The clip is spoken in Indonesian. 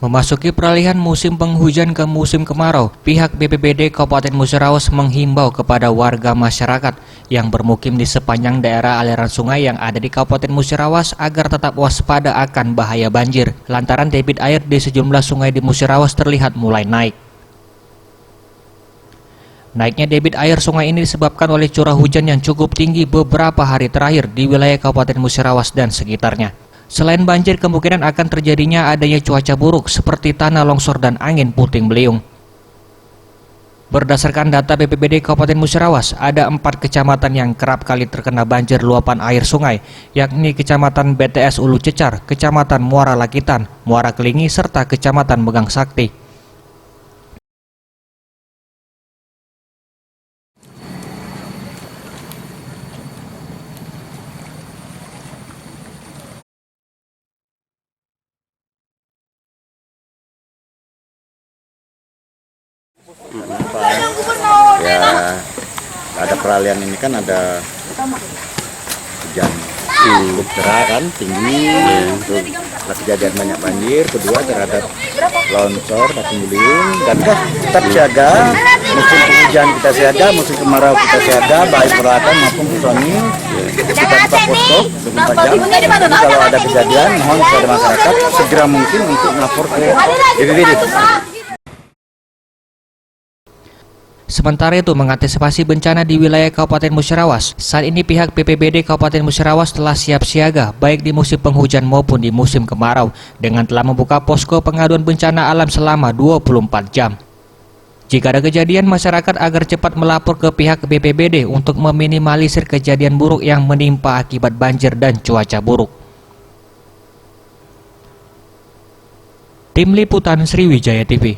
Memasuki peralihan musim penghujan ke musim kemarau, pihak BPBD Kabupaten Musirawas menghimbau kepada warga masyarakat yang bermukim di sepanjang daerah aliran sungai yang ada di Kabupaten Musirawas agar tetap waspada akan bahaya banjir, lantaran debit air di sejumlah sungai di Musirawas terlihat mulai naik. Naiknya debit air sungai ini disebabkan oleh curah hujan yang cukup tinggi beberapa hari terakhir di wilayah Kabupaten Musirawas dan sekitarnya. Selain banjir, kemungkinan akan terjadinya adanya cuaca buruk seperti tanah longsor dan angin puting beliung. Berdasarkan data BPBD Kabupaten Musirawas, ada 4 kecamatan yang kerap kali terkena banjir luapan air sungai, yakni Kecamatan BTS Ulu Cecar, Kecamatan Muara Lakitan, Muara Kelingi, serta Kecamatan Megang Sakti. Ya, ada peralihan ini kan ada hujan cukup cerah kan, tinggi, untuk kejadian banyak banjir. Kedua terhadap longsor, puting beliung, dan kita tetap siaga. Musim penghujan kita siaga, musim kemarau kita siaga, baik peralatan maupun personil. Kita tetap posko 24 jam. Jadi kalau ada kejadian, mohon kepada masyarakat segera mungkin untuk melapor ke BPBD. Sementara itu, mengantisipasi bencana di wilayah Kabupaten Musirawas, saat ini pihak BPBD Kabupaten Musirawas telah siap siaga baik di musim penghujan maupun di musim kemarau dengan telah membuka posko pengaduan bencana alam selama 24 jam. Jika ada kejadian, masyarakat agar cepat melapor ke pihak BPBD untuk meminimalisir kejadian buruk yang menimpa akibat banjir dan cuaca buruk. Tim Liputan Sriwijaya TV.